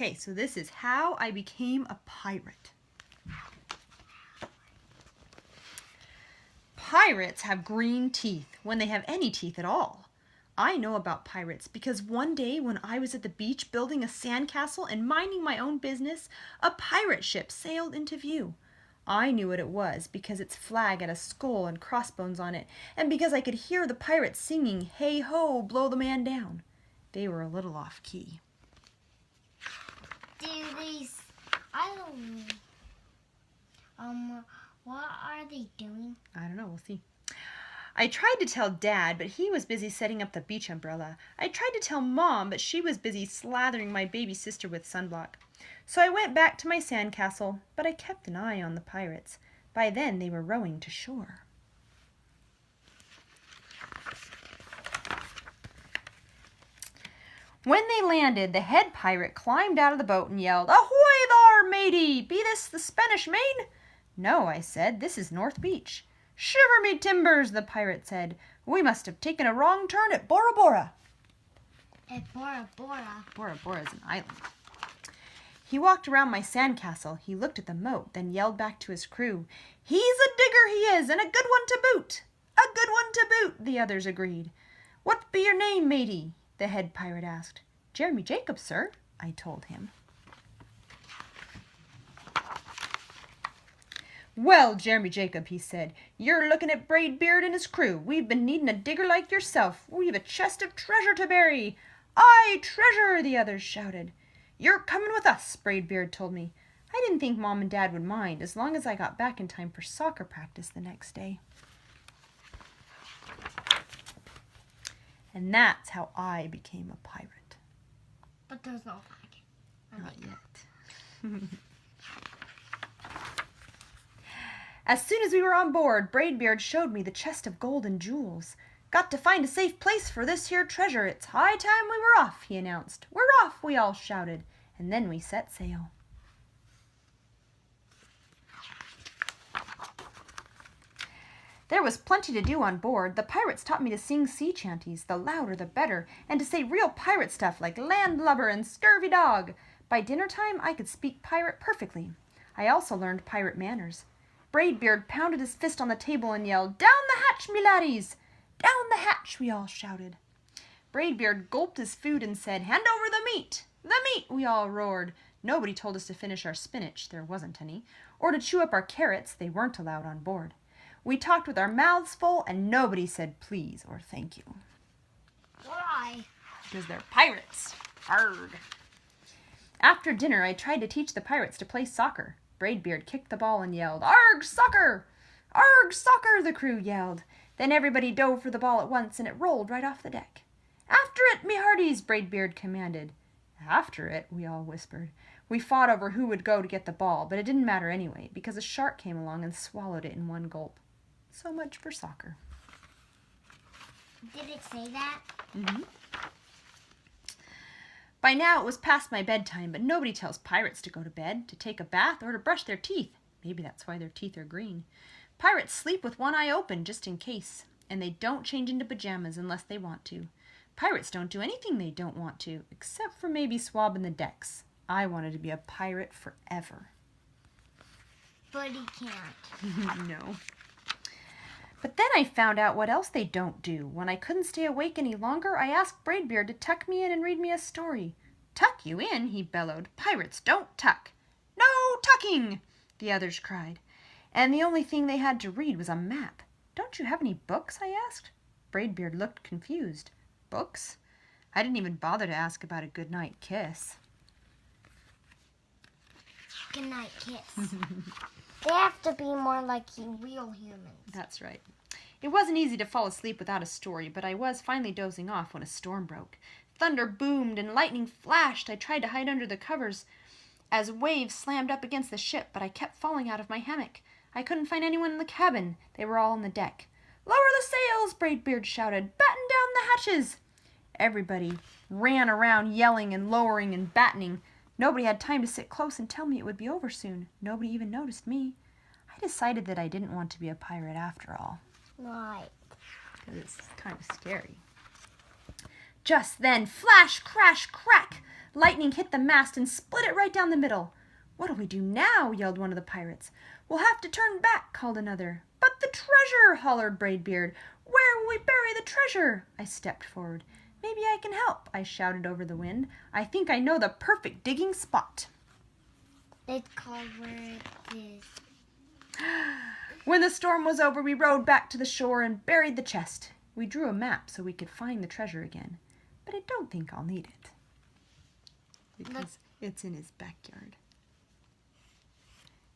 Okay, so this is how I became a pirate. Pirates have green teeth when they have any teeth at all. I know about pirates because one day when I was at the beach building a sandcastle and minding my own business, a pirate ship sailed into view. I knew what it was because its flag had a skull and crossbones on it, and because I could hear the pirates singing, "Hey ho, blow the man down." They were a little off key. What are they doing? I don't know, we'll see. I tried to tell Dad, but he was busy setting up the beach umbrella. I tried to tell Mom, but she was busy slathering my baby sister with sunblock. So I went back to my sandcastle, but I kept an eye on the pirates. By then they were rowing to shore. When they landed, the head pirate climbed out of the boat and yelled, "Ahoy thar, matey! Be this the Spanish Main?" "No," I said, "this is North Beach." "Shiver me timbers," the pirate said. "We must have taken a wrong turn at Bora Bora." At Bora Bora? Bora Bora is an island. He walked around my sandcastle. He looked at the moat, then yelled back to his crew, "He's a digger, he is, and a good one to boot." "A good one to boot," the others agreed. "What be your name, matey?" the head pirate asked. "Jeremy Jacobs, sir," I told him. "Well, Jeremy Jacob," he said, "you're looking at Braid Beard and his crew. We've been needing a digger like yourself. We've a chest of treasure to bury." "Aye, treasure," the others shouted. "You're coming with us," Braid Beard told me. I didn't think Mom and Dad would mind as long as I got back in time for soccer practice the next day. And that's how I became a pirate. But there's no flag. Not yet. As soon as we were on board, Braidbeard showed me the chest of gold and jewels. "Got to find a safe place for this here treasure. It's high time we were off," he announced. "We're off," we all shouted, and then we set sail. There was plenty to do on board. The pirates taught me to sing sea chanties, the louder the better, and to say real pirate stuff like landlubber and scurvy dog. By dinner time, I could speak pirate perfectly. I also learned pirate manners. Braidbeard pounded his fist on the table and yelled, "Down the hatch, me laddies!" "Down the hatch," we all shouted. Braidbeard gulped his food and said, "Hand over the meat!" "The meat!" we all roared. Nobody told us to finish our spinach, there wasn't any, or to chew up our carrots, they weren't allowed on board. We talked with our mouths full, and nobody said please or thank you. Why? Because they're pirates. Arrgh. After dinner, I tried to teach the pirates to play soccer. Braidbeard kicked the ball and yelled, "Arrgh, soccer! Arrgh, soccer!" the crew yelled. Then everybody dove for the ball at once, and it rolled right off the deck. "After it, me hearties!" Braidbeard commanded. "After it," we all whispered. We fought over who would go to get the ball, but it didn't matter anyway, because a shark came along and swallowed it in one gulp. So much for soccer. Did it say that? Mm-hmm. By now it was past my bedtime, but nobody tells pirates to go to bed, to take a bath, or to brush their teeth. Maybe that's why their teeth are green. Pirates sleep with one eye open, just in case, and they don't change into pajamas unless they want to. Pirates don't do anything they don't want to, except for maybe swabbing the decks. I wanted to be a pirate forever. But he can't. No. But then I found out what else they don't do. When I couldn't stay awake any longer, I asked Braidbeard to tuck me in and read me a story. "Tuck you in?" he bellowed. "Pirates don't tuck." "No tucking!" the others cried. And the only thing they had to read was a map. "Don't you have any books?" I asked. Braidbeard looked confused. "Books?" I didn't even bother to ask about a goodnight kiss. Goodnight kiss. They have to be more like real humans. That's right. It wasn't easy to fall asleep without a story, but I was finally dozing off when a storm broke. Thunder boomed and lightning flashed. I tried to hide under the covers as waves slammed up against the ship, but I kept falling out of my hammock. I couldn't find anyone in the cabin. They were all on the deck. "Lower the sails!" Braidbeard shouted. "Batten down the hatches!" Everybody ran around yelling and lowering and battening. Nobody had time to sit close and tell me it would be over soon. Nobody even noticed me. I decided that I didn't want to be a pirate after all. Right. Because it's kind of scary. Just then, flash, crash, crack! Lightning hit the mast and split it right down the middle. What'll we do now? Yelled one of the pirates. We'll have to turn back, called another. But the treasure, hollered Braidbeard. Where will we bury the treasure? I stepped forward. Maybe I can help, I shouted over the wind. I think I know the perfect digging spot. It's called where it is. When the storm was over, we rowed back to the shore and buried the chest. We drew a map so we could find the treasure again, but I don't think I'll need it because it's in his backyard.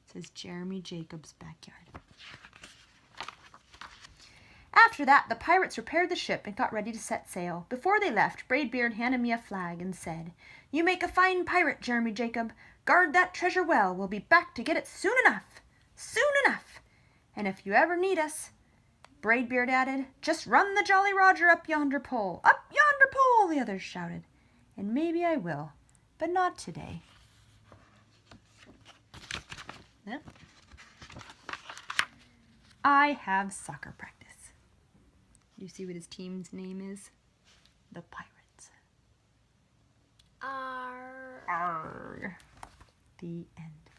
It says Jeremy Jacobs' backyard. After that, the pirates repaired the ship and got ready to set sail. Before they left, Braidbeard handed me a flag and said, "You make a fine pirate, Jeremy Jacob. Guard that treasure well. We'll be back to get it soon enough. Soon enough. And if you ever need us," Braidbeard added, "just run the Jolly Roger up yonder pole." "Up yonder pole," the others shouted. "And maybe I will, but not today." Yep. I have soccer practice. You see what his team's name is? The Pirates. Arr. Arr. The end.